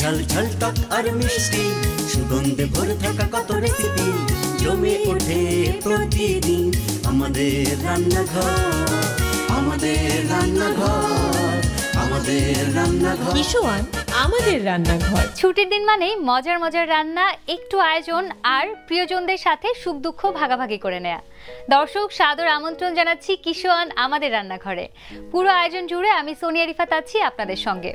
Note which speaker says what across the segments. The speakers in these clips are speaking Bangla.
Speaker 1: ঝাল ঝাল টক আর মিষ্টি সুগন্ধে ভরে থাকা কত রেসিপি জমে ওঠে প্রতিদিন আমাদের রান্নাঘর, আমাদের রান্নাঘর, আমাদের রান্নাঘর।
Speaker 2: কিশোয়ান আমাদের রান্নাঘর।
Speaker 3: ছুটির দিন মানেই মজার মজার রান্না, একটু আয়োজন আর প্রিয়জনদের সাথে সুখ দুঃখ ভাগাভাগি করে নেয়া। দর্শক সাদর আমন্ত্রণ জানাচ্ছি কিশোয়ান আমাদের রান্নাঘরে। পুরো আয়োজন জুড়ে আমি সোনিয়া রিফাত আছি আপনাদের সঙ্গে।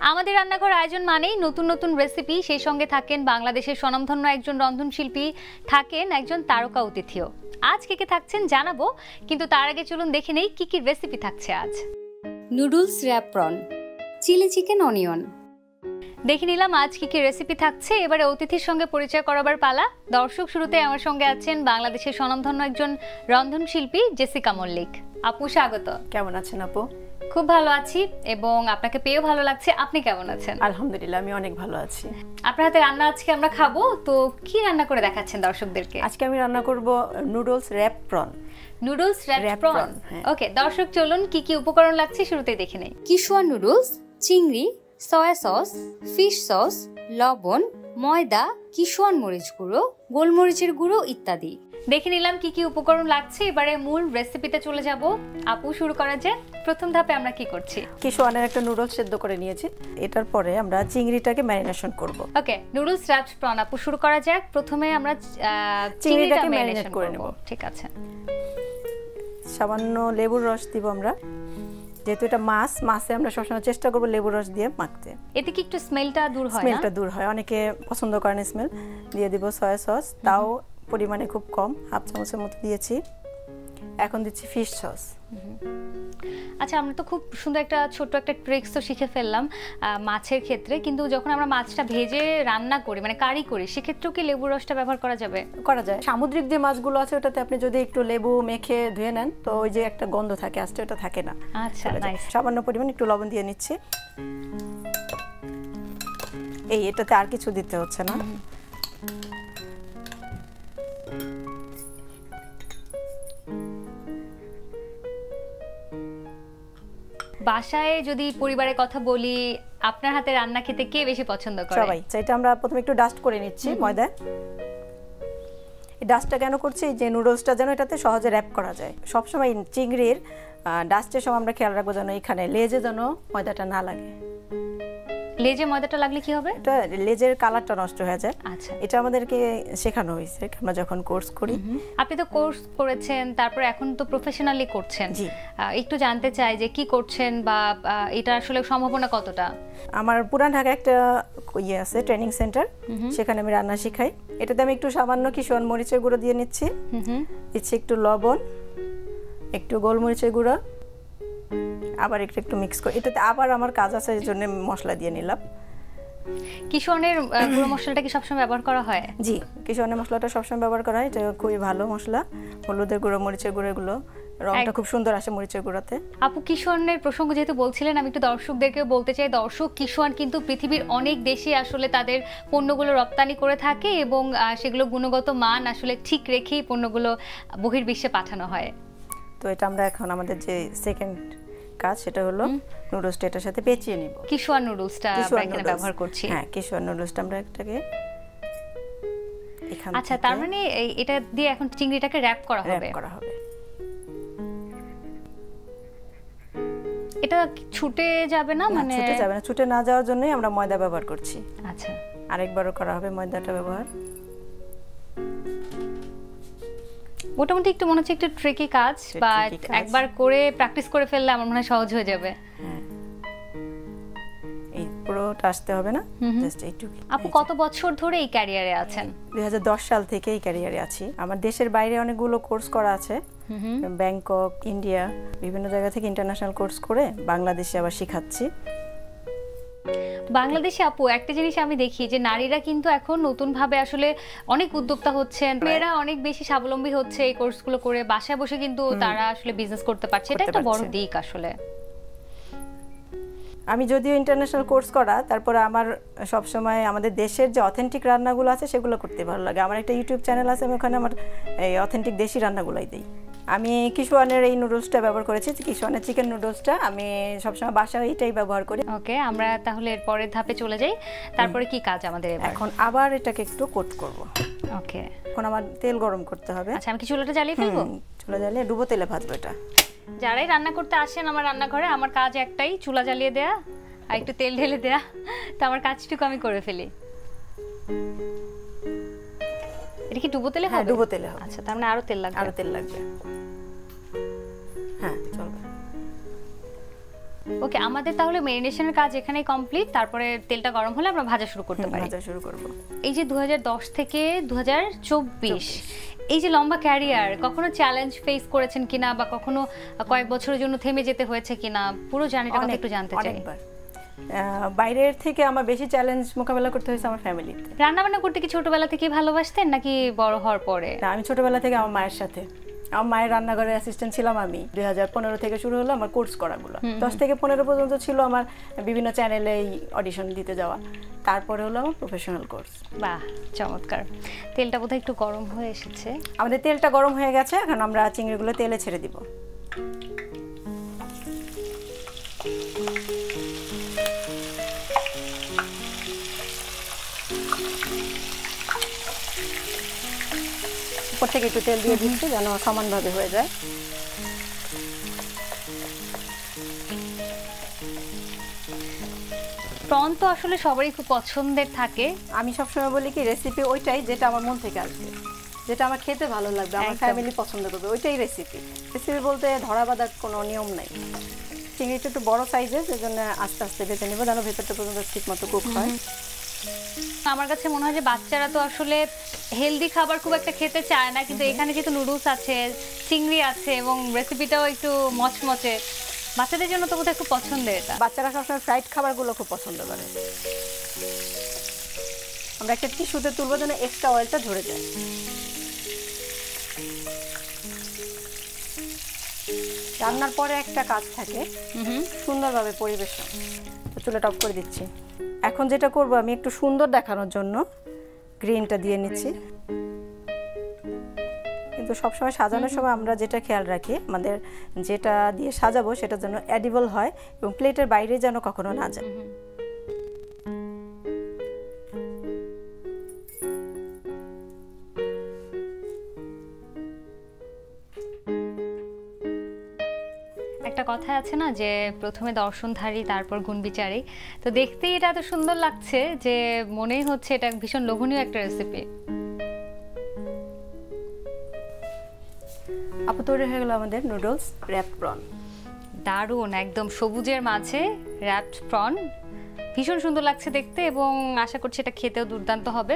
Speaker 3: আমাদের রান্নাঘর আয়োজন মানেই নতুন নতুন রেসিপি, সেই সঙ্গে থাকেন বাংলাদেশের স্বনামধন্য একজন রন্ধনশিল্পী, থাকেন একজন তারকা অতিথিও। আজ কে কে থাকছেন জানাবো, কিন্তু তার আগে চলুন দেখে নেই কি কি রেসিপি থাকছে আজ।
Speaker 4: Noodles wrap prawn, chilli chicken onion.
Speaker 3: দেখে নিলাম আজ কি কি রেসিপি থাকছে। এবারে অতিথির সঙ্গে পরিচয় করাবার পালা। দর্শক শুরুতে আমার সঙ্গে আছেন বাংলাদেশের স্বনামধন্য একজন রন্ধনশিল্পী জেসিকা মল্লিক। আপু স্বাগত।
Speaker 5: কেমন আছেন আপু?
Speaker 3: খুব ভালো আছি এবং আপনাকে পেয়েও ভালো লাগছে। আপনি কেমন আছেন?
Speaker 5: আলহামদুলিল্লাহ, আমি অনেক ভালো আছি।
Speaker 3: আপনার হাতে রান্না আজকে আমরা খাবো, তো কি রান্না করে দেখাচ্ছেন দর্শকদেরকে?
Speaker 5: আজকে আমি রান্না করব noodles wrap prawn.
Speaker 3: Noodles wrap prawn, okay. দর্শক চলুন কি কি উপকরণ লাগছে শুরুতেই দেখে নেই।
Speaker 4: কিশোয়ান নুডলস, চিংড়ি, সয়া সস, ফিশ সস, লবণ, ময়দা, কিশোয়ান মরিচ গুঁড়ো, গোলমরিচের গুঁড়ো ইত্যাদি।
Speaker 3: দেখে নিলাম কি কি উপকরণ লাগছে। এবারে মূল রেসিপিতে চলে যাব। আপু শুরু করা যাক। প্রথম ধাপে আমরা কি করছি?
Speaker 5: কিশোয়ানের একটা নুডলস সেদ্ধ করে নিয়েছি, এটার পরে আমরা চিংড়িটাকে ম্যারিনেশন করব।
Speaker 3: ওকে, নুডলস র্যাপ প্রন আপু শুরু করা যাক। প্রথমে আমরা
Speaker 5: চিংড়িটাকে ম্যারিনেট করে নেব।
Speaker 3: ঠিক আছে।
Speaker 5: সামান্য লেবুর রস দিব আমরা, যেহেতু এটা মাছে আমরা সবসময় চেষ্টা করব লেবুর রস দিয়ে মাখতে।
Speaker 3: এতে কি একটু স্মেলটা দূর হয়?
Speaker 5: স্মেলটা দূর হয়, অনেকে পছন্দ করেন স্মেল। দিয়ে দিব সয়া সস, তাও পরিমাণে খুব কম, হাফ চামচের মতো দিয়েছি। এখন দিচ্ছি ফিশ সস।
Speaker 3: আচ্ছা, আমরা তো খুব সুন্দর একটা ছোট্ট একটা ট্রিক্স তো শিখে ফেললাম মাছের ক্ষেত্রে, কিন্তু যখন আমরা মাছটা ভেজে রান্না করি মানে কারি করি, সেক্ষেত্রেও কি লেবুর রসটা ব্যবহার করা যাবে?
Speaker 5: করা যায়। সামুদ্রিক যে মাছগুলো আছে ওটাতে আপনি যদি একটু লেবু মেখে ধুয়ে নেন, তো ওই যে একটা গন্ধ থাকে আস্তে, ওটা থাকে না।
Speaker 3: আচ্ছা, নাইস।
Speaker 5: সামান্য পরিমাণ একটু লবণ দিয়ে নিচ্ছি। এটাতে আর কিছু দিতে হচ্ছে না।
Speaker 3: বাসায় যদি পরিবারের কথা বলি, আপনার হাতে রান্না খেতে কে বেশি পছন্দ করে?
Speaker 5: সবাই। এটা আমরা প্রথমে একটু ডাস্ট করে নিচ্ছি ময়দায়। এই ডাস্টটা কেন করছি? যে নুডলসটা যেন এটাতে সহজে র্যাপ করা যায়। সবসময় চিংড়ির ডাস্টের সময় আমরা খেয়াল রাখবো যেন এখানে লেজে যেন ময়দাটা না লাগে।
Speaker 3: লেজে ময়দাটা লাগলে কি হবে?
Speaker 5: এটা লেজের কালারটা নষ্ট হয়ে যায়।
Speaker 3: আচ্ছা,
Speaker 5: এটা আমাদেরকে শেখানো হয়েছে আমরা যখন কোর্স করি।
Speaker 3: আপনি তো কোর্স করেছেন, তারপর এখন তো প্রফেশনালি করছেন।
Speaker 5: জি।
Speaker 3: একটু জানতে চাই যে কি করছেন বা এটা আসলে সম্ভাবনা কতটা?
Speaker 5: আমার পুরান ঢাকা একটা আছে ট্রেনিং সেন্টার, সেখানে আমি রান্না শেখাই। এটাতে আমি একটু সামান্য কিশোয়ান মরিচের গুঁড়ো দিয়ে নিচ্ছি, দিচ্ছি একটু লবণ, একটু গোলমরিচের গুঁড়ো, আবার একটু মিক্স করে এটাতে আবার আমার কাজ আছে এই জন্য মশলা দিয়ে নিলাম।
Speaker 3: কিশোয়ানের গুঁড়ো মশলাটা কি সবসময় ব্যবহার করা হয়?
Speaker 5: জি, কিশোয়ানের মশলাটা সবসময় ব্যবহার করা হয়। এটা খুবই ভালো মশলা। হলুদের গুঁড়ো, মরিচের গুঁড়ো, এগুলো রংটা খুব সুন্দর আসে মরিচের গুঁড়োতে।
Speaker 3: আপু, কিশোয়ানের প্রসঙ্গ যেহেতু বলছিলেন, আমি একটু দর্শকদেরকে বলতে চাই, দর্শক কিশোয়ান কিন্তু পৃথিবীর অনেক দেশে আসলে তাদের পণ্যগুলো রপ্তানি করে থাকে এবং সেগুলো গুণগত মান আসলে ঠিক রেখেই পণ্যগুলো বহির্বিশ্বে পাঠানো হয়।
Speaker 5: তো এটা আমরা এখন আমাদের যে সেকেন্ড কাজ সেটা হলো নুডলসটা এটার সাথে পেঁচিয়ে নিব।
Speaker 3: কিশোয়ান নুডলসটা আমরা এখানে ব্যবহার করছি।
Speaker 5: হ্যাঁ, কিশোয়ান নুডলসটা আমরা একটাকে এখানে।
Speaker 3: আচ্ছা, তার মানে এটা দিয়ে এখন চিংড়িটাকে র‍্যাপ করা হবে। এটা ছুটে যাবে না? মানে
Speaker 5: ছুটে যাবে না, ছুটে না যাওয়ার জন্যই আমরা ময়দা ব্যবহার করছি।
Speaker 3: আচ্ছা,
Speaker 5: আরেকবারও করা হবে ময়দাটা ব্যবহার।
Speaker 3: মোটামুটি একটু মনে হচ্ছে একটু ট্রিকি কাজ, বাট একবার করে প্র্যাকটিস করে ফেললে আমার মনে হয় সহজ হয়ে যাবে।
Speaker 5: এই পুরোটা আসতে হবে না, জাস্ট এইটুকু।
Speaker 3: আপু, কত বছর ধরে এই ক্যারিয়ারে আছেন?
Speaker 5: 2010 সাল থেকে এই ক্যারিয়ারে আছি। আমার দেশের বাইরে অনেকগুলো কোর্স করা আছে, ব্যাংকক, ইন্ডিয়া, বিভিন্ন জায়গা থেকে ইন্টারন্যাশনাল কোর্স করে বাংলাদেশে আবার শেখাচ্ছি।
Speaker 3: বাংলাদেশে আপু একটা জিনিস আমি দেখি যে নারীরা কিন্তু এখন নতুন ভাবে আসলে অনেক উদ্যোক্তা হচ্ছেন, মেয়েরা অনেক বেশি স্বাবলম্বী হচ্ছে এই কোর্সগুলো করে, বাসায় বসে কিন্তু তারা আসলে বিজনেস করতে পারছে। এটা একটা বড় দিক আসলে।
Speaker 5: আমি যদিও ইন্টারন্যাশনাল কোর্স করা, তারপরে আমার সবসময় আমাদের দেশের যে অথেন্টিক রান্নাগুলো আছে সেগুলো করতে ভালো লাগে। আমার একটা ইউটিউব চ্যানেল আছে, আমি ওখানে আমার এই অথেন্টিক দেশি রান্নাগুলোই দিই। আমি কিশোয়ানের এই নুডলসটা ব্যবহার করেছি, কিশোয়ানের চিকেন নুডলসটা আমি সবসময় বাসায় এইটাই ব্যবহার করি।
Speaker 3: ওকে, আমরা তাহলে এর পরের ধাপে চলে যাই। তারপরে কি কাজ আমাদের এবার?
Speaker 5: এখন আবার এটাকে একটু কোট করব।
Speaker 3: ওকে,
Speaker 5: এখন আমার তেল গরম করতে হবে।
Speaker 3: আচ্ছা, আমি কি চুলাটা জ্বালিয়ে ফেলবো?
Speaker 5: চুলা জ্বালিয়ে ডুবো তেলে ভাজবো এটা।
Speaker 3: যারাই রান্না করতে আসেন আমার রান্নাঘরে, আমার কাজ একটাই, চুলা জ্বালিয়ে দেয়া আর একটু তেল ঢেলে দেয়া। তো আমার কাজটুকু আমি করে ফেলি। এটা কি ডুবো তেলে হবে?
Speaker 5: ডুবো তেলে হবে।
Speaker 3: আচ্ছা, তার মানে আরো তেল লাগবে।
Speaker 5: আরো তেল লাগবে, হ্যাঁ চলবে।
Speaker 3: ওকে, আমাদের তাহলে মেরিনেশনের কাজ এখানেই কমপ্লিট। তারপরে তেলটা গরম হলে আমরা ভাজা শুরু করতে পারি।
Speaker 5: ভাজা শুরু করব।
Speaker 3: এই যে 2010 থেকে 2024 এই যে লম্বা ক্যারিয়ার, কখনো চ্যালেঞ্জ ফেস করেছেন কিনা বা কখনো কয়েক বছরের জন্য থেমে যেতে হয়েছে কিনা, পুরো জার্নিটা কথা একটু জানতে চাই।
Speaker 5: অনেকবার বাইরের থেকে আমার বেশি চ্যালেঞ্জ মোকাবেলা করতে হয়েছে আমার ফ্যামিলিতে।
Speaker 3: রান্না বান্না করতে কি ছোটবেলা থেকে ভালোবাসতেন নাকি বড় হওয়ার পরে?
Speaker 5: না, আমি ছোটবেলা থেকে আমার মায়ের সাথে, আমার মায়ের রান্নাঘরের অ্যাসিস্ট্যান্ট ছিলাম আমি। 2015 থেকে শুরু হলো আমার কোর্স করাগুলো। 10 থেকে 15 পর্যন্ত ছিল আমার বিভিন্ন চ্যানেলে অডিশন দিতে যাওয়া, তারপরে হলো আমার প্রফেশনাল কোর্স।
Speaker 3: বাহ, চমৎকার। তেলটা বোধহয় একটু গরম হয়ে এসেছে।
Speaker 5: আমাদের তেলটা গরম হয়ে গেছে, এখন আমরা চিংড়িগুলো তেলে ছেড়ে দিব। উপর থেকে একটু তেল দিয়ে দিচ্ছি যেন সমানভাবে হয়ে যায়।
Speaker 3: প্রন তো আসলে সবারই খুব পছন্দের থাকে।
Speaker 5: আমি সবসময় বলি কি, রেসিপি ওইটাই যেটা আমার মন থেকে আসবে, যেটা আমার খেতে ভালো লাগবে, আমার ফ্যামিলি পছন্দ করবে, ওইটাই রেসিপি। রেসিপি বলতে ধরা বাঁধার কোনো নিয়ম নাই। চিংড়িটা একটু বড় সাইজের, সেজন্য আস্তে আস্তে ভেজে নেবো যেন ভেতরটা পর্যন্ত ঠিক মতো কুক হয়।
Speaker 3: আমার কাছে মনে হয় যে বাচ্চারা তো আসলে হেলদি খাবার খুব একটা খেতে চায় না, কিন্তু এখানে যেহেতু নুডলস আছে, চিংড়ি আছে এবং রেসিপিটাও একটু মচমচে, বাচ্চাদের জন্য তো বোধহয় খুব পছন্দের এটা।
Speaker 5: বাচ্চারা সবসময় ফ্রাইড খাবারগুলো খুব পছন্দ করে। আমরা একটা টিস্যুতে তুলবো যেন এক্সট্রা অয়েলটা ঝরে যায়। রান্নার পরে একটা কাজ থাকে, সুন্দরভাবে পরিবেশন। চুলাটা অফ করে দিচ্ছি। এখন যেটা করব, আমি একটু সুন্দর দেখানোর জন্য গ্রিনটা দিয়ে নিচ্ছি। কিন্তু সবসময় সাজানোর সময় আমরা যেটা খেয়াল রাখি, আমাদের যেটা দিয়ে সাজাবো সেটা যেন এডিবল হয় এবং প্লেটের বাইরে যেন কখনো না যায়।
Speaker 3: একটা কথা আছে না যে প্রথমে দর্শনধারী তারপর গুণবিচারী, তো দেখতেই এটা এত সুন্দর লাগছে যে মনেই হচ্ছে এটা ভীষণ লোভনীয় একটা রেসিপি।
Speaker 5: আপু, তৈরি হয়ে গেল আমাদের নুডলস র্যাপড প্রন।
Speaker 3: দারুণ, একদম সবুজের মাঝে র্যাপড প্রন, ভীষণ সুন্দর লাগছে দেখতে এবং আশা করছি এটা খেতেও দুর্দান্ত হবে।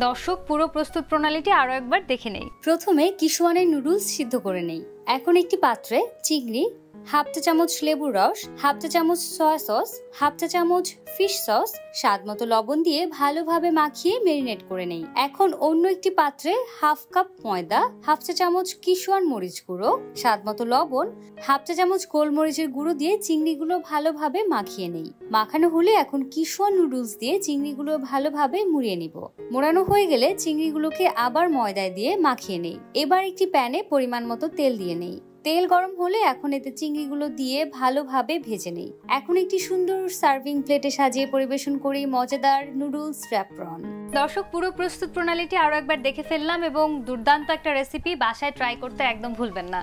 Speaker 3: দর্শক, পুরো প্রস্তুত প্রণালীটি আরও একবার দেখে নেই।
Speaker 4: প্রথমে কিশোয়ানের নুডলস সিদ্ধ করে নেই। এখন একটি পাত্রে চিংড়ি, হাফ চা চামচ লেবুর রস, হাফ চা চামচ সয়া সস, হাফ চা চামচ ফিশ সস, স্বাদ মতো লবণ দিয়ে ভালোভাবে মাখিয়ে মেরিনেট করে নেই। এখন অন্য একটি পাত্রে হাফ কাপ ময়দা, হাফ চা চামচ কিশোয়ান মরিচ গুঁড়ো, স্বাদ মতো লবণ, হাফ চা চামচ গোলমরিচের গুঁড়ো দিয়ে চিংড়িগুলো ভালোভাবে মাখিয়ে নেই। মাখানো হলে এখন কিশোয়ান নুডলস দিয়ে চিংড়িগুলো ভালোভাবে মুড়িয়ে নিব। মোড়ানো হয়ে গেলে চিংড়িগুলোকে আবার ময়দায় দিয়ে মাখিয়ে নেই। এবার একটি প্যানে পরিমাণ মতো তেল দিয়ে নেই। তেল গরম হলে এখন এতে চিংড়িগুলো দিয়ে ভালোভাবে ভেজে নেই। এখন একটি সুন্দর সার্ভিং প্লেটে সাজিয়ে পরিবেশন করি মজাদার নুডলস র্যাপড প্রন।
Speaker 3: দর্শক, পুরো প্রস্তুত প্রণালীটি আরও একবার দেখে ফেললাম এবং দুর্দান্ত একটা রেসিপি, বাসায় ট্রাই করতে একদম ভুলবেন না।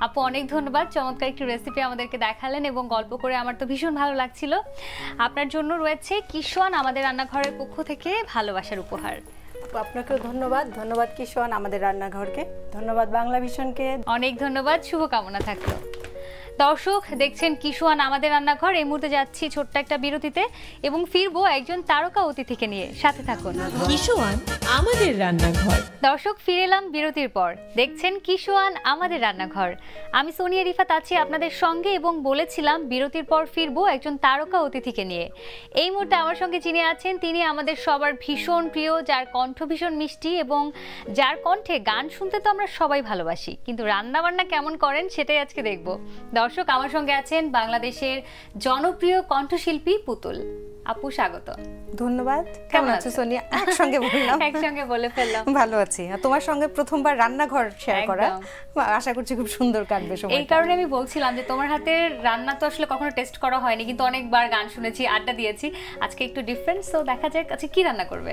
Speaker 3: আপু, অনেক ধন্যবাদ, চমৎকার একটি রেসিপি আমাদেরকে দেখালেন এবং গল্প করে আমার তো ভীষণ ভালো লাগছিল। আপনার জন্য রয়েছে কিশোয়ান আমাদের রান্নাঘরের পক্ষ থেকে ভালোবাসার উপহার।
Speaker 5: আপনাকেও ধন্যবাদ। ধন্যবাদ কিশোয়ান আমাদের রান্নাঘরকে, ধন্যবাদ বাংলা ভিশনকে,
Speaker 3: অনেক ধন্যবাদ, শুভকামনা থাকলো। দর্শক, দেখছেন কিশোয়ান আমাদের রান্নাঘর। এই মুহূর্তে যাচ্ছি ছোট্ট একটা বিরতিতে এবং ফিরবো একজন তারকা অতিথিকে নিয়ে। সাথে থাকুন।
Speaker 2: কিশোয়ান আমাদের রান্নাঘর।
Speaker 3: দর্শক, ফিরে এলাম বিরতির পর। দেখছেন কিশোয়ান আমাদের রান্নাঘর। আমি সোনিয়া রিফাত আছি আপনাদের সঙ্গে এবং বলেছিলাম বিরতির পর ফিরবো একজন তারকা অতিথিকে নিয়ে। এই মুহূর্তে আমার সঙ্গে যিনি আছেন তিনি আমাদের সবার ভীষণ প্রিয়, যার কণ্ঠ ভীষণ মিষ্টি এবং যার কণ্ঠে গান শুনতে তো আমরা সবাই ভালোবাসি, কিন্তু রান্না বান্না কেমন করেন সেটাই আজকে দেখবো। দর্শক, আমার সঙ্গে আছেন বাংলাদেশের জনপ্রিয় কণ্ঠশিল্পী পুতুল আপু, স্বাগত।
Speaker 5: ধন্যবাদ। কেমন আছো সোনিয়া? একসঙ্গে বললাম,
Speaker 3: একসঙ্গে বলে ফেললাম।
Speaker 5: ভালো আছি। তোমার সঙ্গে প্রথমবার রান্নাঘর শেয়ার করা, আশা করছি খুব সুন্দর কাটবে সময়।
Speaker 3: এই কারণে আমি বলছিলাম যে তোমার হাতের রান্না তো আসলে কখনো টেস্ট করা হয়নি, কিন্তু অনেকবার গান শুনেছি, আড্ডা দিয়েছি। আজকে একটু ডিফারেন্ট, তো দেখা যাক আজকে কি রান্না করবে।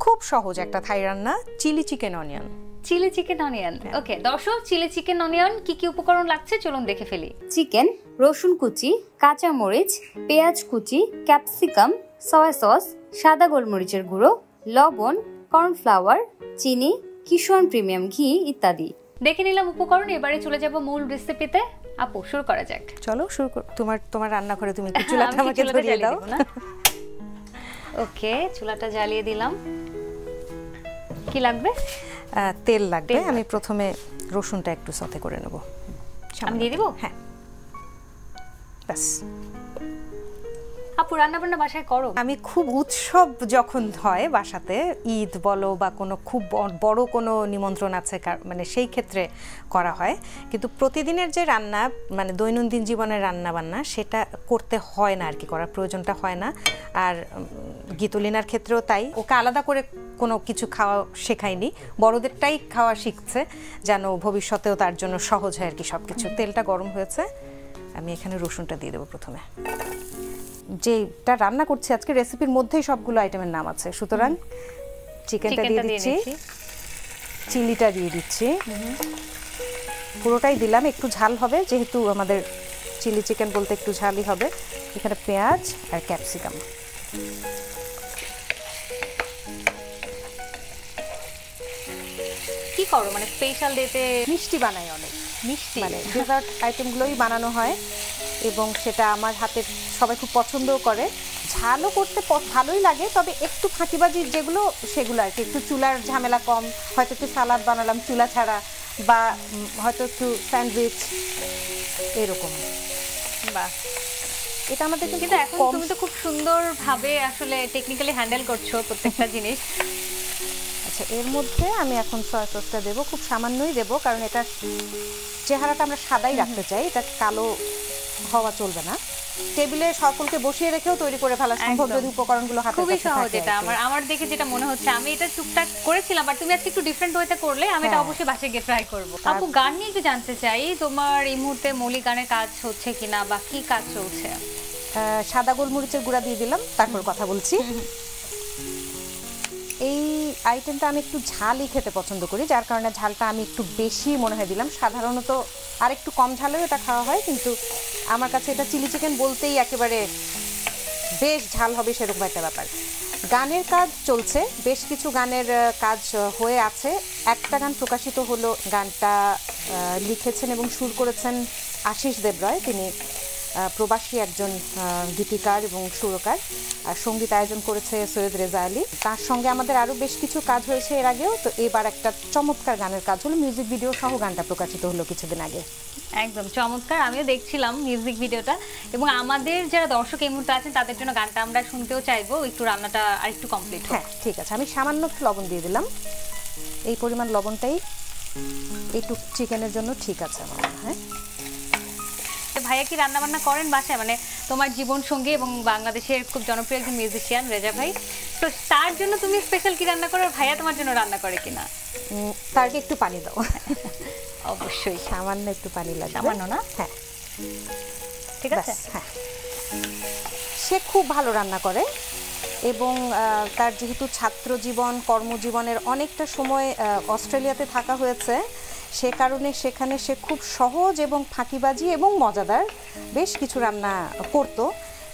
Speaker 5: খুব সহজ একটা থাই রান্না, chilli chicken onion.
Speaker 3: Chilli chicken onion, okay. দর্শক, চিলি চিকেন অনিয়ন কি কি উপকরণ লাগছে চলুন দেখে ফেলি।
Speaker 4: চিকেন, রসুন কুচি, কাঁচা মরিচ, পেঁয়াজ কুচি, ক্যাপসিকাম, সয়া সস, সাদা গোলমরিচের গুঁড়ো, লবণ, কর্নফ্লাওয়ার, চিনি, কিশোয়ান প্রিমিয়াম ঘি ইত্যাদি।
Speaker 3: দেখে নিলাম উপকরণ, এবারে চলে যাব মূল রেসিপিতে। আপু, শুরু করা যাক।
Speaker 5: চলো শুরু কর। তোমার রান্নাঘরে তুমি চুলাটা আমাকে ধরিয়ে দাও।
Speaker 3: ওকে, চুলাটা জ্বালিয়ে দিলাম। কি লাগবে?
Speaker 5: তেল লাগবে। আমি প্রথমে রসুনটা একটু সতে করে নেব।
Speaker 3: আমি দিয়ে দিব?
Speaker 5: হ্যাঁ, ব্যাস।
Speaker 3: আপু, রান্না বান্না বাসায় করো?
Speaker 5: আমি খুব উৎসব যখন হয় বাসাতে, ঈদ বলো বা কোনো খুব বড় কোনো নিমন্ত্রণ আছে, মানে সেই ক্ষেত্রে করা হয়। কিন্তু প্রতিদিনের যে রান্না, মানে দৈনন্দিন জীবনের রান্না বান্না, সেটা করতে হয় না আর কি, করার প্রয়োজনটা হয় না। আর গীতুলিনার ক্ষেত্রেও তাই, ওকে আলাদা করে কোনো কিছু খাওয়া শেখায়নি, বড়দেরটাই খাওয়া শিখছে যেন ভবিষ্যতেও তার জন্য সহজ হয় আর কি সব কিছু। তেলটা গরম হয়েছে, আমি এখানে রসুনটা দিয়ে দেবো প্রথমে। যেটা রান্না করছি আজকে রেসিপির মধ্যেই সবগুলো আইটেমের নাম আছে, সুতরাং চিকেনটা দিয়ে দিচ্ছি, চিলিটা দিয়ে দিচ্ছি, পুরোটাই দিলাম। একটু ঝাল হবে যেহেতু আমাদের চিলি চিকেন বলতে একটু ঝালই হবে। এখানে পেঁয়াজ আর ক্যাপসিকাম।
Speaker 3: কি করো মানে স্পেশাল ডেতে?
Speaker 5: মিষ্টি বানাই, অনেক
Speaker 3: মিষ্টি,
Speaker 5: মানে ডেজার্ট আইটেমগুলোই বানানো হয় এবং সেটা আমার হাতের সবাই খুব পছন্দও করে। ঝালও করতে ভালোই লাগে, তবে একটু ফাঁকিবাজি যেগুলো সেগুলো আর কি, একটু চুলার ঝামেলা কম, হয়তো একটু সালাদ বানালাম চুলা ছাড়া, বা হয়তো একটু স্যান্ডউইচ এরকম।
Speaker 3: বাহ,
Speaker 5: এটা আমাদের
Speaker 3: কিন্তু এখন তুমি তো খুব সুন্দরভাবে আসলে টেকনিক্যালি হ্যান্ডেল করছো প্রত্যেকটা জিনিস।
Speaker 5: আচ্ছা, এর মধ্যে আমি এখন সয়া সসটা দেবো, খুব সামান্যই দেবো, কারণ এটা চেহারাটা আমরা সাদাই রাখতে চাই, এটা কালো হওয়া চলবে না। টেবিলে সকলকে বসিয়ে রেখেও তৈরি করে ফেলা সম্ভব যদি উপকরণগুলো হাতে
Speaker 3: খুবই সহজ। এটা আমার দেখে যেটা মনে হচ্ছে, আমি এটা টুকটাক করেছিলাম, বাট তুমি আজকে একটু ডিফারেন্ট ওয়েতে করলে, আমি এটা অবশ্যই বাসায় গিয়ে ট্রাই করব। আপু, গান নিয়ে একটু জানতে চাই, তোমার এই মুহূর্তে মৌলিক গানের কাজ হচ্ছে কিনা বা কি কাজ চলছে?
Speaker 5: সাদা গোলমরিচের গুঁড়া দিয়ে দিলাম, তারপর কথা বলছি। এই আইটেমটা আমি একটু ঝালই খেতে পছন্দ করি, যার কারণে ঝালটা আমি একটু বেশি মনে হয় দিলাম। সাধারণত আর একটু কম ঝালেও এটা খাওয়া হয়, কিন্তু আমার কাছে এটা চিলি চিকেন বলতেই একেবারে বেশ ঝাল হবে সেরকম একটা ব্যাপার। গানের কাজ চলছে, বেশ কিছু গানের কাজ হয়ে আছে। একটা গান প্রকাশিত হলো, গানটা লিখেছেন এবং সুর করেছেন আশিস দেবরায়। তিনি প্রবাসী একজন গীতিকার এবং সুরকার, আর সঙ্গীত আয়োজন করেছে সৈয়দ রেজা আলী। তার সঙ্গে আমাদের আরও বেশ কিছু কাজ হয়েছে এর আগেও। তো এবার একটা চমৎকার গানের কাজ হলো, মিউজিক ভিডিও সহ গানটা প্রকাশিত হলো কিছুদিন আগে।
Speaker 3: একদম চমৎকার, আমিও দেখছিলাম মিউজিক ভিডিওটা। এবং আমাদের যারা দর্শক এই মুহূর্তে আছেন তাদের জন্য গানটা আমরা শুনতেও চাইবো, একটু রান্নাটা আর একটু কমপ্লিট।
Speaker 5: হ্যাঁ, ঠিক আছে। আমি সামান্য একটু লবণ দিয়ে দিলাম, এই পরিমাণ লবণটাই এইটুক চিকেনের জন্য ঠিক আছে আমার মনে হয়।
Speaker 3: ভাইয়া কি রান্না বান্না করেন বাসায়? মানে তোমার জীবন সঙ্গী এবং বাংলাদেশের খুব জনপ্রিয় একজন মিউজিশিয়ান রেজা ভাই, তো তার জন্য তুমি স্পেশাল কি রান্না করো, আর ভাইয়া তোমার জন্য রান্না করে কিনা?
Speaker 5: তারকে একটু পানি দাও।
Speaker 3: অবশ্যই
Speaker 5: সামান্য একটু পানি লাগবে।
Speaker 3: সামান্য না?
Speaker 5: হ্যাঁ,
Speaker 3: ঠিক আছে।
Speaker 5: হ্যাঁ, সে খুব ভালো রান্না করে এবং তার যেহেতু ছাত্র জীবন, কর্মজীবনের অনেকটা সময় অস্ট্রেলিয়াতে থাকা হয়েছে, সে কারণে সেখানে সে খুব সহজ এবং ফাঁকিবাজি এবং মজাদার বেশ কিছু রান্না করতো,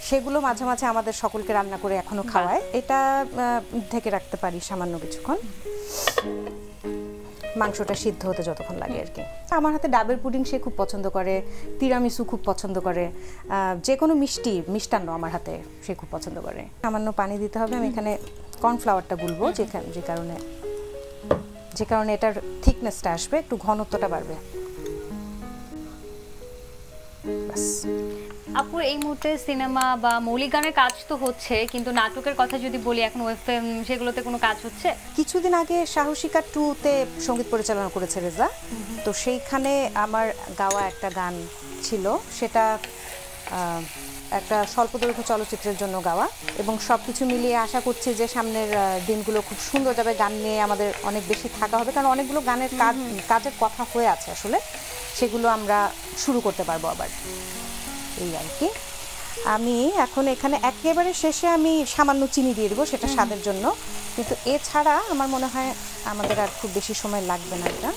Speaker 5: সেগুলো মাঝে মাঝে আমাদের সকলকে রান্না করে এখনো খাওয়ায়। এটা ঢেকে রাখতে পারি সামান্য কিছুক্ষণ, মাংসটা সিদ্ধ হতে যতক্ষণ লাগে আর কি। আমার হাতে ডাবের পুডিং সে খুব পছন্দ করে, তিরামিসু খুব পছন্দ করে, যে কোনো মিষ্টান্ন আমার হাতে সে খুব পছন্দ করে। সামান্য পানি দিতে হবে। আমি এখানে কর্নফ্লাওয়ারটা গুলবো, যে কারণে এটার থিকনেসটা আসবে, একটু ঘনত্বটা বাড়বে।
Speaker 3: আপু, এই মুহূর্তে সিনেমা বা মৌলিক গানের কাজ তো হচ্ছে, কিন্তু নাটকের কথা যদি বলি, এখন ওয়েব ফিল্ম সেগুলোতে কোনো কাজ হচ্ছে?
Speaker 5: কিছুদিন আগে সাহসিকা 2-তে সঙ্গীত পরিচালনা করেছে রেজা, তো সেইখানে আমার গাওয়া একটা গান
Speaker 6: ছিল সেটা একটা স্বল্পদৈর্ঘ্য চলচ্চিত্রের জন্য গাওয়া, এবং সব কিছু মিলিয়ে আশা করছি যে সামনের দিনগুলো খুব সুন্দর যাবে। গান নিয়ে আমাদের অনেক বেশি থাকা হবে, কারণ অনেকগুলো গানের কাজের কথা হয়ে আছে আসলে, সেগুলো আমরা শুরু করতে পারবো আবার, এই আর কি। আমি এখন এখানে একেবারে শেষে আমি সামান্য চিনি দিয়ে দেবো, সেটা স্বাদের জন্য, কিন্তু এছাড়া আমার মনে হয় আমাদের আর খুব বেশি সময় লাগবে না এটা।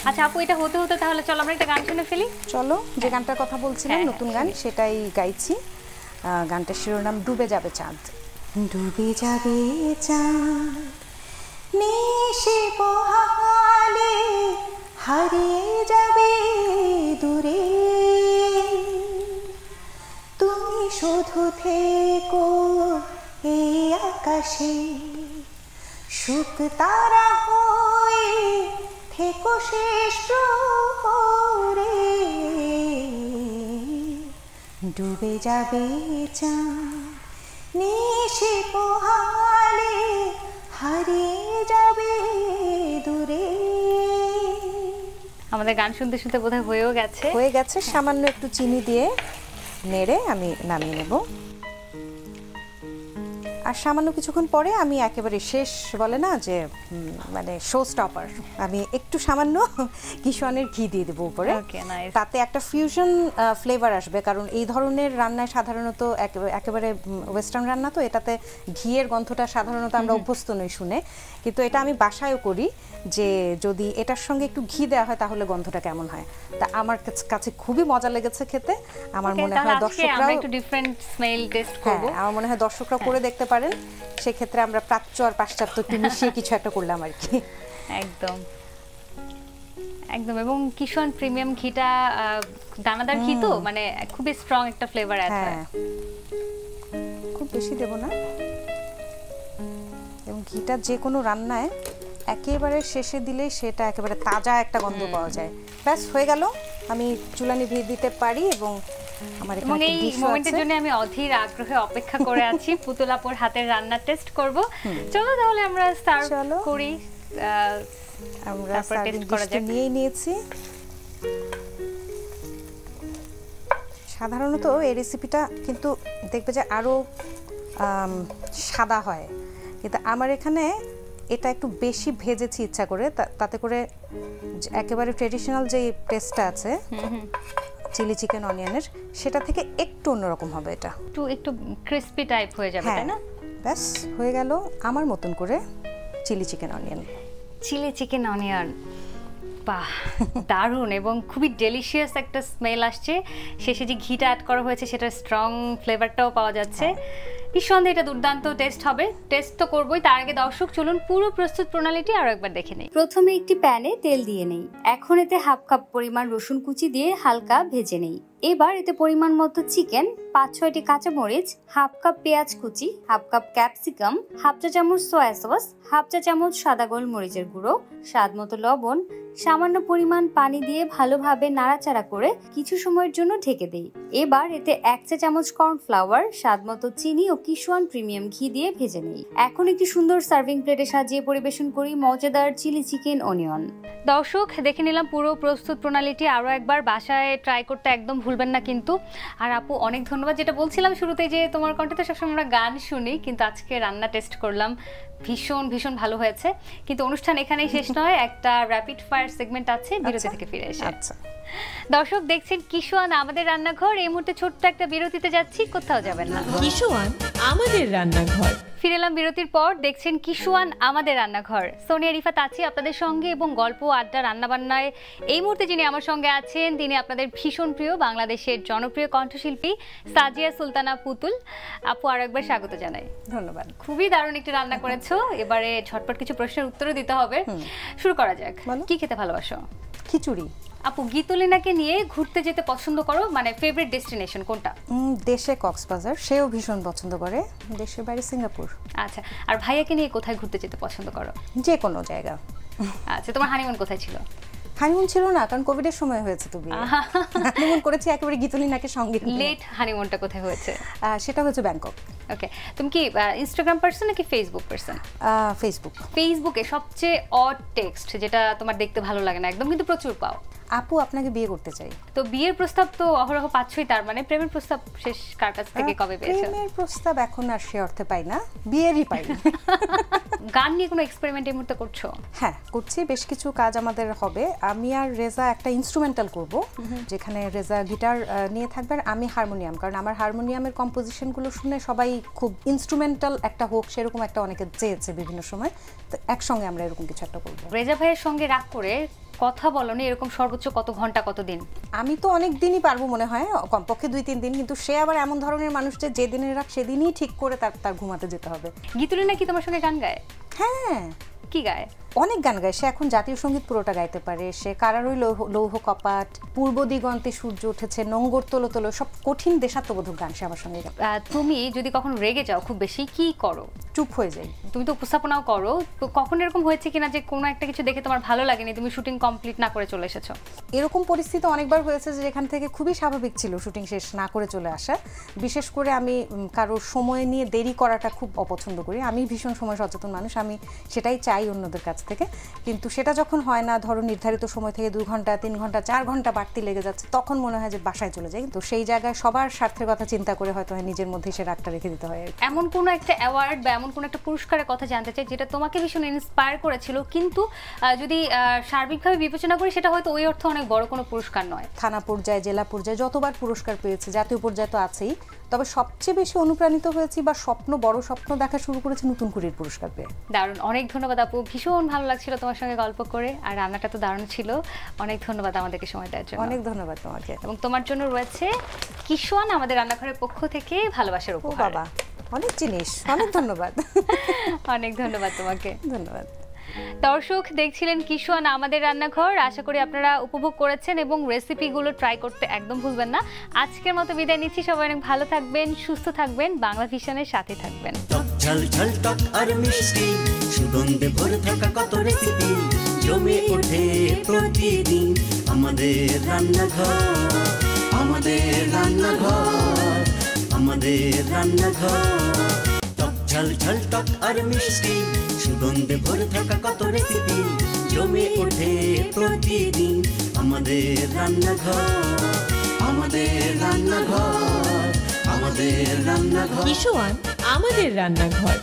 Speaker 3: আচ্ছা আপু, এটা হতে হতে তাহলে চলো আমরা একটা গান শুনে ফেলি।
Speaker 6: চলো, যে গানটার কথা বলছিলাম নতুন গান, সেটাই গাইছি। গানটার শিরোনাম ডুবে যাবে চাঁদ। ডুবে যাবে চাঁদ নিশি পোহালে, হারিয়ে যাবে দূরে, তুমি শুধু থেকো এই আকাশে, সুখ তারা হয়ে থেকো শেষ প্রহরে, ডুবে যাবে চাঁদ নিশি পোহালে, হারিয়ে যাবে দূরে।
Speaker 3: আমাদের গান শুনতে শুনতে বোধহয় হয়ে গেছে।
Speaker 6: সামান্য একটু চিনি দিয়ে নেড়ে আমি নামিয়ে নেব, আর সামান্য কিছুক্ষণ পরে আমি একেবারে শেষ বলে না যে মানে শো স্টপার, আমি একটু সামান্য কিশোয়ানের ঘি দিয়ে দেবো উপরে, তাতে একটা ফিউশন ফ্লেভার আসবে। কারণ এই ধরনের রান্নায় সাধারণত একেবারে ওয়েস্টার্ন রান্না, তো এটাতে ঘিয়ের গন্ধটা সাধারণত আমরা অভ্যস্ত নই শুনে, কিন্তু এটা আমি বাসায়ও করি যে যদি এটার সঙ্গে একটু ঘি দেওয়া হয় তাহলে গন্ধটা কেমন হয়। তা আমার কাছে খুবই মজা লেগেছে খেতে। আমার মনে হয় দর্শকরাও
Speaker 3: একটু ডিফারেন্ট স্মেল টেস্ট করব।
Speaker 6: আমার মনে হয় দর্শকরা করে দেখতে পারেন। সেক্ষেত্রে আমরা প্রাচ্য আর পাশ্চাত্য একটু মিশিয়ে কিছু একটা করলাম আর কি।
Speaker 3: একদম একদম। এবং কিশোয়ান প্রিমিয়াম ঘিটা দানাদার ঘি, তো মানে খুবই স্ট্রং একটা ফ্লেভার আছে।
Speaker 6: খুব বেশি দেব না, এবং ঘিটা যে কোনো রান্নায় একেবারে শেষে দিলে সেটা একেবারে তাজা একটা গন্ধ পাওয়া যায়। ব্যাস হয়ে গেল, আমি চুলা নিভিয়ে দিতে পারি। এবং আমার এখানে
Speaker 3: এই মোমেন্টের জন্য আমি অধীর আগ্রহে অপেক্ষা করে আছি। পুতুল আপুর হাতের রান্না টেস্ট করব। চলো তাহলে আমরা সার্ভ করি।
Speaker 6: আমরা সার্ভিং ডিশটা নিয়ে নিয়েছি। সাধারণত এই রেসিপিটা কিন্তু দেখবে যে আরো সাদা হয়, কিন্তু আমার এখানে এটা একটু বেশি ভেজেছি ইচ্ছা করে, তাতে করে একেবারে ট্রেডিশনাল যে টেস্টটা আছে চিলি চিকেন অনিয়নের, সেটা থেকে একটু অন্যরকম হবে। এটা
Speaker 3: একটু ক্রিসপি টাইপ হয়ে যাবে, তাই না?
Speaker 6: ব্যাস হয়ে গেল আমার মতন করে চিলি চিকেন অনিয়ন।
Speaker 3: বাহ, দারুণ এবং খুবই ডেলিশিয়াস একটা স্মেল আসছে। শেষে যে ঘিটা অ্যাড করা হয়েছে সেটার স্ট্রং ফ্লেভারটাও পাওয়া যাচ্ছে। নিঃসন্দেহে এটা দুর্দান্ত টেস্ট হবে। টেস্ট তো করবোই, তার আগে দর্শক চলুন পুরো প্রস্তুত প্রণালীটি আরো একবার দেখে নেই।
Speaker 4: প্রথমে একটি প্যানে তেল দিয়ে নেই। এখন এতে হাফ কাপ পরিমাণ রসুন কুচি দিয়ে হালকা ভেজে নেই। এবার এতে পরিমাণ মতো চিকেন, 5-6টি কাঁচামরিচ, হাফ কাপ পেঁয়াজ কুচি, হাফ কাপ ক্যাপসিকাম, হাফ চা চামচ সয়া সস, হাফ চা চামচ সাদা গোলমরিচের গুঁড়ো, স্বাদ মতো লবণ, সামান্য পরিমাণ পানি দিয়ে ভালোভাবে নাড়াচাড়া করে কিছু সময়ের জন্য ঢেকে দেই। এবার এতে 1 চা চামচ কর্নফ্লাওয়ার, স্বাদ মতো চিনি ও কিশোয়ান প্রিমিয়াম ঘি দিয়ে ভেজে নেই। এখন একটি সুন্দর সার্ভিং প্লেটে সাজিয়ে পরিবেশন করি মজাদার চিলি চিকেন অনিয়ন।
Speaker 3: দর্শক দেখে নিলাম পুরো প্রস্তুত প্রণালীটি, আরও একবার বাসায় ট্রাই করতে একদম ভুলবেন না কিন্তু। আর আপু অনেক ধন্যবাদ। যেটা বলছিলাম শুরুতে যে তোমার কণ্ঠে তো সবসময় আমরা গান শুনি, কিন্তু আজকে রান্না টেস্ট করলাম, ভীষণ ভীষণ ভালো হয়েছে। কিন্তু অনুষ্ঠান এখানেই শেষ নয়, একটা র্যাপিড ফায়ার সেগমেন্ট আছে, বিরতি থেকে ফিরে এসে। দর্শক দেখছেন কিশোয়ান আমাদের রান্নাঘর। এই মুহূর্তে ছোট্ট একটা বিরতিতে যাচ্ছি, কোথাও যাবেন না।
Speaker 2: কিশোয়ান আমাদের রান্নাঘর।
Speaker 3: ফিরে এলাম বিরতির পর, দেখছেন কিশোয়ান আমাদের রান্নাঘর। সোনিয়া রিফাত আছি আপনাদের সঙ্গে, এবং গল্প আড্ডা রান্নাবান্নায় এই মুহূর্তে যিনি আমার সঙ্গে আছেন তিনি আপনাদের ভীষণ প্রিয় বাংলাদেশের জনপ্রিয় কণ্ঠশিল্পী সাজিয়া সুলতানা পুতুল। আপু আরো একবার স্বাগত জানাই।
Speaker 6: ধন্যবাদ।
Speaker 3: খুবই দারুণ একটি রান্না করেছো। এবারে ঝটপট কিছু প্রশ্নের উত্তরও দিতে হবে। শুরু করা যাক। কি খেতে ভালোবাসো?
Speaker 6: খিচুড়ি।
Speaker 3: আপু গীতলিনাকে নিয়ে ঘুরতে যেতে পছন্দ করো, মানে ফেভারিট ডেস্টিনেশন কোনটা?
Speaker 6: দেশে কক্সবাজার, সেও ভীষণ পছন্দ করে। দেশের বাইরে সিঙ্গাপুর।
Speaker 3: আচ্ছা, আর ভাইয়াকে নিয়ে কোথায় ঘুরতে যেতে পছন্দ করো?
Speaker 6: যে কোনো জায়গা।
Speaker 3: আচ্ছা, তোমার হানিমুন কোথায় ছিল?
Speaker 6: হানিমুন ছিল না, কারণ কোভিডের সময় হয়েছে। তুমি হানিমুন করেছি একেবারে গীতলিনাকে সঙ্গে।
Speaker 3: লেট হানিমুনটা কোথায় হয়েছে?
Speaker 6: সেটা হচ্ছে ব্যাংকক।
Speaker 3: ওকে, তুমি কি ইনস্টাগ্রাম পারসন নাকি ফেসবুক পারসন?
Speaker 6: ফেসবুক।
Speaker 3: ফেসবুকে সবচেয়ে অড টেক্সট যেটা তোমার দেখতে ভালো লাগে না একদম, কিন্তু প্রচুর পাও?
Speaker 6: আপু আপনাকে বিয়ে করতে চাই।
Speaker 3: তো বিয়ের প্রস্তাব তো অহরহ পাচ্ছই, তার মানে প্রেমের প্রস্তাব শেষ কার কাছ থেকে কবে পেয়েছো?
Speaker 6: প্রেমের প্রস্তাব এখন আর সে অর্থে পাই না, বিয়েরই পাই।
Speaker 3: গান নিয়ে কোনো এক্সপেরিমেন্ট এই মুহূর্তে করছো?
Speaker 6: হ্যাঁ করছি, বেশ কিছু কাজ আমাদের হবে। আমি আর রেজা একটা ইনস্ট্রুমেন্টাল করব, যেখানে রেজা গিটার নিয়ে থাকবে আর আমি হারমোনিয়াম, কারণ আমার হারমোনিয়ামের কম্পোজিশনগুলো শুনে সবাই খুব ইনস্ট্রুমেন্টাল একটা হোক সেরকম একটা অনেকে চেয়েছে বিভিন্ন সময়, তো একসঙ্গে আমরা এরকম কিছু একটা করবো।
Speaker 3: রেজা ভাইয়ের সঙ্গে রাগ করে কথা বলনি এরকম সর্বোচ্চ কত ঘন্টা, কত দিন?
Speaker 6: আমি তো অনেক দিনই পারবো মনে হয়, কমপক্ষে 2-3 দিন, কিন্তু সে আবার এমন ধরনের মানুষ যে যেদিনের রাগ সেদিনই ঠিক করে তার ঘুমাতে যেতে হবে।
Speaker 3: গীতুলিনা কি তোমার সঙ্গে গান গায়?
Speaker 6: হ্যাঁ।
Speaker 3: কি গায়?
Speaker 6: অনেক গান গায় সে, এখন জাতীয় সঙ্গীত পুরোটা গাইতে পারে সে। কারারই লৌহ কপাট, পূর্ব দিগন্তে সূর্য উঠেছে, নোঙ্গর তোলো তোলো, সব কঠিন দেশাত্মবোধক গান সে আমার সঙ্গে গায়।
Speaker 3: তুমি যদি কখন রেগে যাও খুব বেশি, কি করো?
Speaker 6: চুপ হয়ে যাই।
Speaker 3: তুমি তো উপস্থাপনাও করো, তো কখন এরকম হয়েছে কিনা যে কোনো একটা কিছু দেখে তোমার ভালো লাগেনি, তুমি শুটিং কমপ্লিট না করে চলে এসেছো?
Speaker 6: এরকম পরিস্থিতি অনেকবার হয়েছে যে যেখান থেকে খুবই স্বাভাবিক ছিল শুটিং শেষ না করে চলে আসা। বিশেষ করে আমি কারোর সময় নিয়ে দেরি করাটা খুব অপছন্দ করি। আমি ভীষণ সময় সচেতন মানুষ, আমি সেটাই চাই অন্যদের কাছ থেকে। কিন্তু সেটা যখন হয় না, ধরো নির্ধারিত সময় থেকে 2 ঘন্টা 3 ঘন্টা 4 ঘন্টা বাড়তি লেগে যাচ্ছে, তখন মনে হয় যে বাসায় চলে যাই। তো সেই জায়গায় সবার স্বার্থের কথা চিন্তা করে হয়তো নিজের মধ্যে সে রাগটা রেখে দিতে হয়।
Speaker 3: এমন কোনো একটা অ্যাওয়ার্ড বা এমন কোনো একটা পুরস্কারের কথা জানতে চাই যেটা তোমাকে ভীষণ ইন্সপায়ার করেছিল, কিন্তু যদি সার্বিকভাবে বিবেচনা করি সেটা হয়তো ওই অর্থে অনেক বড় কোনো পুরস্কার নয়।
Speaker 6: থানা পর্যায়ে, জেলা পর্যায়ে যতবার পুরস্কার পেয়েছে, জাতীয় পর্যায়ে তো আছেই, তবে সবচেয়ে বেশি অনুপ্রাণিত হয়েছি বা বড় স্বপ্ন দেখা শুরু করেছি নতুন কুড়ির পুরস্কার পেয়ে।
Speaker 3: দারুণ, অনেক ধন্যবাদ আপু, ভীষণ ভালো লাগছিল তোমার সঙ্গে গল্প করে, আর রান্নাটা তো দারুণ ছিল। অনেক ধন্যবাদ আমাদেরকে সময় দেওয়ার জন্য।
Speaker 6: অনেক ধন্যবাদ তোমাকে।
Speaker 3: এবং তোমার জন্য রয়েছে কিশোয়ান আমাদের রান্নাঘরের পক্ষ থেকে ভালোবাসার উপহার।
Speaker 6: বাবা, অনেক জিনিস, অনেক ধন্যবাদ।
Speaker 3: অনেক ধন্যবাদ তোমাকে।
Speaker 6: ধন্যবাদ।
Speaker 3: দর্শক দেখছিলেন কিশোয়ান আমাদের রান্নাঘর, আশা করি আপনারা উপভোগ করেছেন এবং রেসিপিগুলো ট্রাই করতে একদম ভুলবেন না। আজকের মতো বিদায় নিচ্ছি, সবাই অনেক ভালো থাকবেন, সুস্থ থাকবেন, বাংলা ভিশনের সাথে থাকবেন।
Speaker 1: ঝাল ঝাল টক আর মিষ্টি, সুগন্ধে ভরে থাকা কত রেসিপি, জমে ওঠে প্রতিদিন আমাদের রান্নাঘর, আমাদের রান্নাঘর, আমাদের রান্নাঘর। ঝাল ঝাল টক আর মিষ্টি, সুগন্ধে ভরে থাকা কত রেসিপি, জমে ওঠে প্রতিদিন আমাদের রান্নাঘর, আমাদের রান্নাঘর, আমাদের রান্নাঘর।
Speaker 2: কিশোয়ান আমাদের রান্নাঘর।